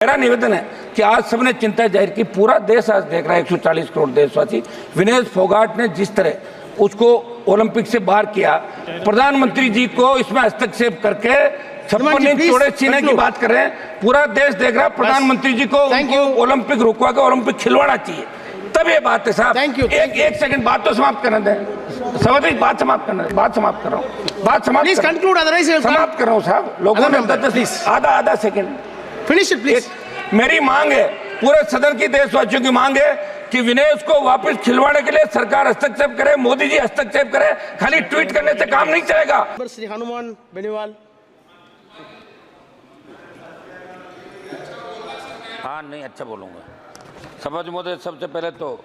मेरा निवेदन है कि आज सबने चिंता जाहिर की, पूरा देश आज देख रहा है, 140 करोड़ देशवासी। विनेश फोगाट ने जिस तरह उसको ओलंपिक से बाहर किया, प्रधानमंत्री जी को इसमें हस्तक्षेप करके 56 इंच चौड़े सीने की बात कर रहे हैं। पूरा देश देख रहा है, प्रधानमंत्री जी को ओलंपिक रुकवा के ओलंपिक खिलवाना चाहिए, तब ये बात है साहब। एक सेकंड बात तो समाप्त करने दें, सवाल बात समाप्त करना, बात समाप्त कर रहा हूँ, बात समाप्त समाप्त कर रहा हूँ साहब। लोगों ने आधा सेकंड फिनिश इट प्लीज। मेरी मांग है, पूरे सदन की देशवासियों की मांग है कि विनेश को वापस खिलवाने के लिए सरकार हस्तक्षेप करे, मोदी जी हस्तक्षेप करे। खाली ट्वीट करने से काम नहीं चलेगा। श्री हनुमान बेनीवाल। हाँ नहीं, अच्छा बोलूंगा। सभापति महोदय, सबसे पहले तो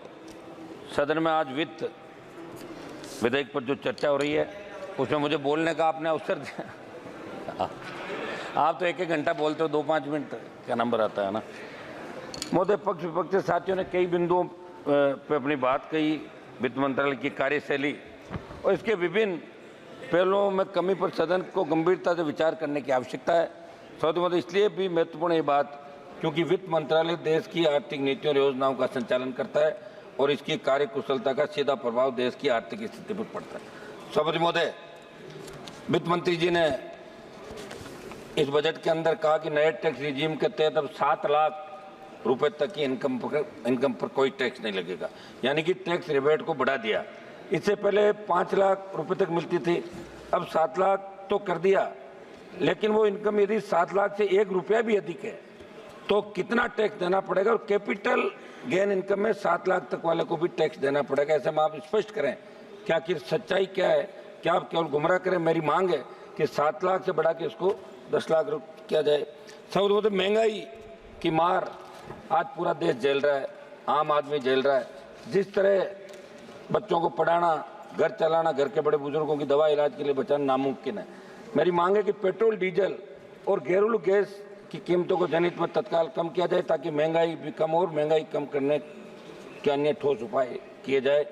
सदन में आज वित्त विधेयक पर जो चर्चा हो रही है उसमें मुझे बोलने का आपने अवसर दिया। आप तो एक घंटा बोलते हो, 2-5 मिनट का नंबर आता है ना। महोदय, पक्ष विपक्ष के साथियों ने कई बिंदुओं पे अपनी बात कही। वित्त मंत्रालय की कार्यशैली और इसके विभिन्न पहलुओं में कमी पर सदन को गंभीरता से विचार करने की आवश्यकता है। सभापति महोदय, इसलिए भी महत्वपूर्ण ये बात क्योंकि वित्त मंत्रालय देश की आर्थिक नीतियों और योजनाओं का संचालन करता है और इसकी कार्यकुशलता का सीधा प्रभाव देश की आर्थिक स्थिति पर पड़ता है। सभापति महोदय, वित्त मंत्री जी ने इस बजट के अंदर कहा कि नए टैक्स रिजीम के तहत अब 7 लाख रुपए तक की इनकम पर कोई टैक्स नहीं लगेगा, यानी कि टैक्स रिबेट को बढ़ा दिया। इससे पहले 5 लाख रुपए तक मिलती थी, अब 7 लाख तो कर दिया, लेकिन वो इनकम यदि 7 लाख से 1 रुपया भी अधिक है तो कितना टैक्स देना पड़ेगा, और कैपिटल गेन इनकम में 7 लाख तक वाले को भी टैक्स देना पड़ेगा। ऐसे में आप स्पष्ट करें क्या कि सच्चाई क्या है, क्या आप केवल गुमराह करें। मेरी मांग है कि 7 लाख से बढ़ा के इसको 10 लाख किया जाए। सब महंगाई की मार आज पूरा देश झेल रहा है, आम आदमी झेल रहा है। जिस तरह बच्चों को पढ़ाना, घर चलाना, घर के बड़े बुजुर्गों की दवा इलाज के लिए बचाना नामुमकिन है। मेरी मांग है कि पेट्रोल, डीजल और घरेलू गैस की कीमतों को जनहित में तत्काल कम किया जाए ताकि महंगाई भी कम हो और महंगाई कम करने के अन्य ठोस उपाय किए जाए।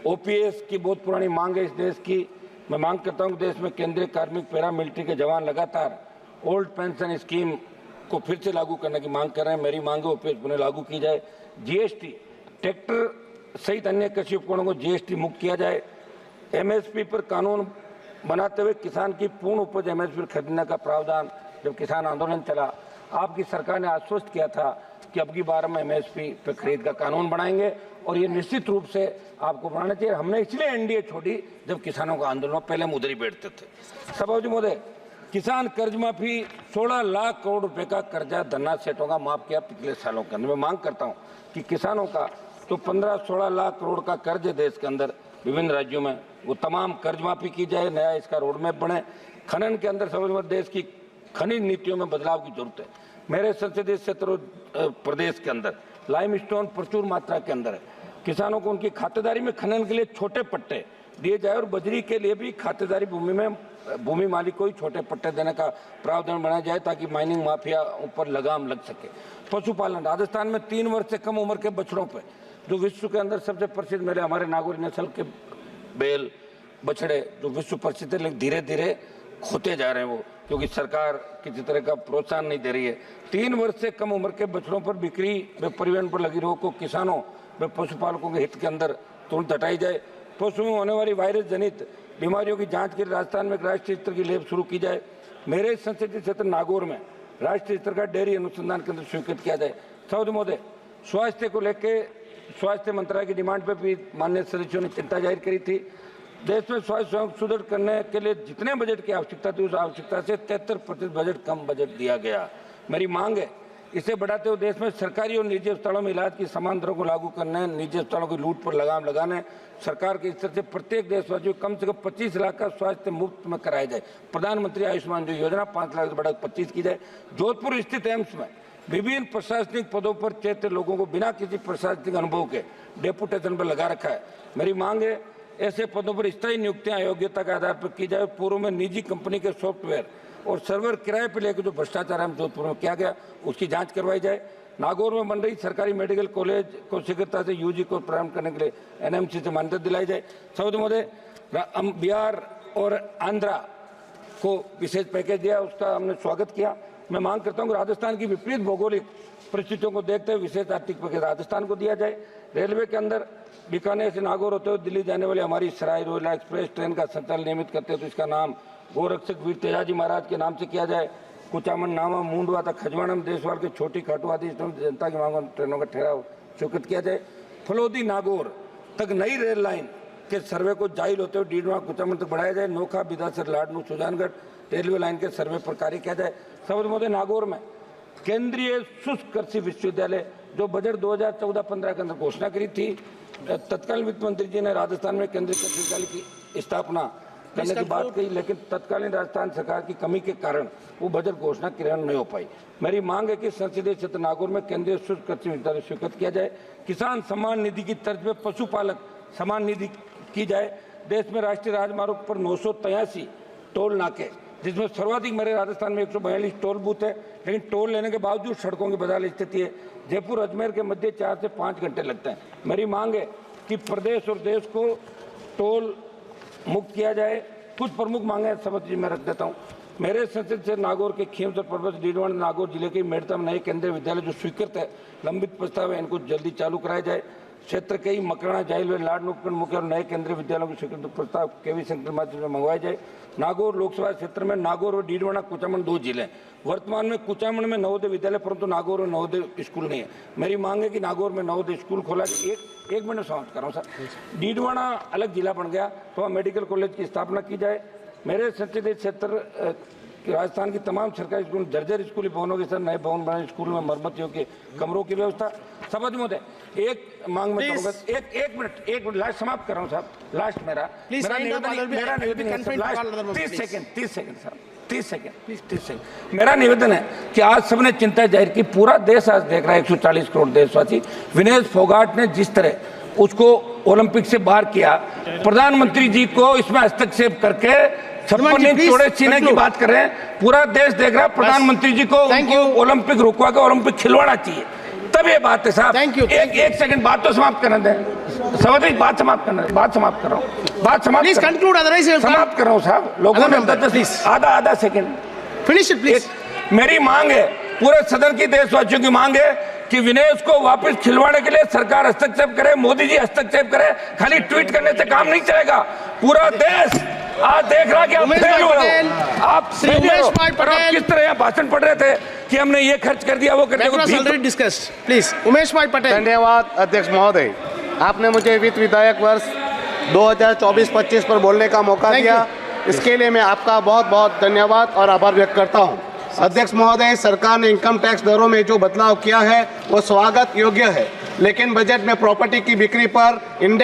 ओपीएस की बहुत पुरानी मांग है इस देश की। मैं मांग करता हूं कि देश में केंद्रीय कार्मिक पैरामिलिट्री के जवान लगातार ओल्ड पेंशन स्कीम को फिर से लागू करने की मांग कर रहे हैं। मेरी मांग है ओपीएस पुनः लागू की जाए। जीएसटी, ट्रैक्टर सहित अन्य कृषि उपकरणों को जीएसटी मुक्त किया जाए। एमएसपी पर कानून बनाते हुए किसान की पूर्ण उपज एमएसपी खरीदने का प्रावधान, जब किसान आंदोलन चला आपकी सरकार ने आश्वस्त किया था कि अब की बार हम एमएसपी पर खरीद का कानून बनाएंगे और ये निश्चित रूप से आपको बनाना चाहिए। हमने इसलिए एनडीए छोड़ी जब किसानों का आंदोलन, पहले हम उधर ही बैठते थे। सभापति महोदय, किसान कर्ज माफी 16 लाख करोड़ रुपए का कर्जा धन्ना सेठों का माफ किया पिछले सालों के अंदर। मैं मांग करता हूं कि किसानों का तो 15-16 लाख करोड़ का कर्ज है देश के अंदर विभिन्न राज्यों में, वो तमाम कर्ज माफी की जाए, नया इसका रोडमैप बने। खनन के अंदर समझ देश की खनिज नीतियों में बदलाव की जरूरत है। मेरे संसदीय क्षेत्र प्रदेश के अंदर लाइमस्टोन प्रचुर मात्रा के अंदर है। किसानों को उनकी खातेदारी में खनन के लिए छोटे पट्टे दिए जाए और बजरी के लिए भी खातेदारी भूमि में भूमि मालिक को ही छोटे पट्टे देने का प्रावधान बनाया जाए ताकि माइनिंग माफिया ऊपर लगाम लग सके। पशुपालन, राजस्थान में 3 वर्ष से कम उम्र के बछड़ों पर, जो विश्व के अंदर सबसे प्रसिद्ध मेरे हमारे नागौरी नस्ल के बैल बछड़े जो विश्व प्रसिद्ध है, लेकिन धीरे धीरे खोते जा रहे हैं वो, क्योंकि सरकार किसी तरह का प्रोत्साहन नहीं दे रही है। 3 वर्ष से कम उम्र के बछड़ों पर बिक्री व परिवहन पर लगी रोक को किसानों व पशुपालकों के हित के अंदर तुरंत हटाई जाए। पशुओं में होने वाली वायरस जनित बीमारियों की जांच के लिए राजस्थान में एक राष्ट्रीय स्तर की लैब शुरू की जाए। मेरे संसदीय क्षेत्र नागौर में राष्ट्रीय स्तर का डेयरी अनुसंधान केंद्र स्वीकृत किया जाए। सभापति महोदय, स्वास्थ्य को लेकर स्वास्थ्य मंत्रालय की डिमांड पर भी माननीय सदस्यों ने चिंता जाहिर करी थी। देश में स्वास्थ्य सेवा सुदृढ़ करने के लिए जितने बजट की आवश्यकता थी उस आवश्यकता से 73% बजट कम बजट दिया गया। मेरी मांग है इसे बढ़ाते हुए देश में सरकारी और निजी अस्पतालों में इलाज की समान दरों को लागू करने, निजी अस्पतालों की लूट पर लगाम लगाने, सरकार के स्तर से प्रत्येक देशवासी को कम से कम 25 लाख का स्वास्थ्य मुफ्त में कराया जाए। प्रधानमंत्री आयुष्मान जो योजना 5 लाख से बढ़ाकर 25 की जाए। जोधपुर स्थित एम्स में विभिन्न प्रशासनिक पदों पर चयनित लोगों को बिना किसी प्रशासनिक अनुभव के डेपुटेशन पर लगा रखा है। मेरी मांग है ऐसे पदों पर स्थायी नियुक्तियां योग्यता के आधार पर की जाए। पूर्व में निजी कंपनी के सॉफ्टवेयर और सर्वर किराए पर लेकर जो भ्रष्टाचार हम जोधपुर में किया गया उसकी जांच करवाई जाए। नागौर में बन रही सरकारी मेडिकल कॉलेज को शीघ्रता से यूजी को प्रारंभ करने के लिए एनएमसी से मान्यता दिलाई जाए। सभापति महोदय, बिहार और आंध्रा को विशेष पैकेज दिया, उसका हमने स्वागत किया। मैं मांग करता हूं कि राजस्थान की विपरीत भौगोलिक परिस्थितियों को देखते हुए विशेष आर्थिक पैकेज राजस्थान को दिया जाए। रेलवे के अंदर बीकानेर से नागौर होते हुए दिल्ली जाने वाली हमारी सराय रोहिला एक्सप्रेस ट्रेन का संचालन नियमित करते हैं तो इसका नाम गोरक्षक वीर तेजाजी महाराज के नाम से किया जाए। कुचामन, नामा, मुंडवा तक खजवाड़ा में देशवाल के छोटी खाटू आदि जनता की मांगों ट्रेनों का ठहराव स्वीकृत किया जाए। फलोदी नागौर तक नई रेल लाइन के सर्वे को जाहिल होते हुए डीडवा कुचामन तक बढ़ाया जाए। नोखा, बिदासर, लाडनू, सुजानगढ़ रेलवे लाइन के सर्वे पर कार्य किया जाए। सबसे महोदय, नागौर में केंद्रीय शुष्क कृषि विश्वविद्यालय जो बजट 2014-15 के अंदर घोषणा करी थी, तत्कालीन वित्त मंत्री जी ने राजस्थान में केंद्रीय कृषि विश्वविद्यालय की स्थापना करने की बात कही, लेकिन तत्कालीन राजस्थान सरकार की कमी के कारण वो बजट घोषणा क्रियान्वयन नहीं हो पाई। मेरी मांग है कि संसदीय क्षेत्र नागौर में केंद्रीय शुष्क कृषि विश्वविद्यालय स्वीकृत किया जाए। किसान सम्मान निधि की तर्ज पे पशुपालक सम्मान निधि की जाए। देश में राष्ट्रीय राजमार्ग पर 983 टोल नाके, जिसमें सर्वाधिक मेरे राजस्थान में 142 टोल बूथ है, लेकिन टोल लेने के बावजूद सड़कों की बदहाल स्थिति है। जयपुर अजमेर के मध्य 4 से 5 घंटे लगते हैं। मेरी मांग है कि प्रदेश और देश को टोल मुक्त किया जाए। कुछ प्रमुख मांगे समझ मैं रख देता हूँ। मेरे संसद से नागौर के खीमसर पर्वत डीडवाना नागौर जिले के मेड़ता में नए केंद्रीय विद्यालय जो स्वीकृत है, लंबित प्रस्ताव है, इनको जल्दी चालू कराया जाए। क्षेत्र के ही मकराना, जाहिल, लाडनू मुख्य और नए केंद्रीय विद्यालयों के स्वीकृत प्रस्ताव केवी सेंटर के माध्यम से मंगवाए जाए। नागौर लोकसभा क्षेत्र में नागौर और डीडवाना कुचामन 2 जिले। वर्तमान में कुचामन में नवोदय विद्यालय, परंतु नागौर में नवोदय स्कूल नहीं है। मेरी मांग है कि नागौर में नवोदय स्कूल खोला जाए। एक मिनट समाप्त कर रहा हूँ सर। डीडवाना अलग जिला बन गया तो वहाँ मेडिकल कॉलेज की स्थापना की जाए। मेरे संसदीय क्षेत्र राजस्थान की तमाम सरकारी स्कूल जर्जर स्कूली भवनों के साथ नए भवन बनाए, स्कूल में मरम्मतियों के कमरों की व्यवस्था। समझ में एक मांग में करूंगा, एक मिनट लास्ट समाप्त कर रहा हूँ साहब। लास्ट मेरा निवेदन 30 सेकंड मेरा निवेदन है कि आज सबने चिंता जाहिर की, पूरा देश आज देख रहा है, 140 करोड़ देशवासी। विनेश फोगाट ने जिस तरह उसको ओलंपिक से बाहर किया, प्रधानमंत्री जी को इसमें हस्तक्षेप करके 56 इंच चौड़े सीने की बात कर रहे हैं। पूरा देश देख रहा है, प्रधानमंत्री जी को ओलंपिक रुकवा के ओलंपिक खिलवाना चाहिए, तब ये बात है साहब। एक सेकंड बात तो समाप्त करने दें। सवाल बात समाप्त करना, बात समाप्त कर रहा हूँ, बात समाप्त समाप्त कर रहा हूँ साहब। लोगों ने आधा सेकंड फिनिश इट प्लीज। मेरी मांग है, पूरे सदन की देशवासियों की मांग है कि विनेश को वापस खिलवाने के लिए सरकार हस्तक्षेप करे, मोदी जी हस्तक्षेप करे। खाली ट्वीट करने से काम नहीं चलेगा। पूरा देश आज देख रहा कि आप फेल हो रहे हो, आप किस तरह भाषण पढ़ रहे थे कि हमने ये खर्च कर दिया, वो कर दिया। प्लीज उमेश भाई पटेल। धन्यवाद अध्यक्ष महोदय, आपने मुझे वित्त विधायक वर्ष 2024-25 पर बोलने का मौका दिया, इसके लिए मैं आपका बहुत बहुत धन्यवाद और आभार व्यक्त करता हूं। अध्यक्ष महोदय, सरकार ने इनकम टैक्स दरों में जो बदलाव किया है वो स्वागत योग्य है, लेकिन बजट में प्रॉपर्टी की बिक्री पर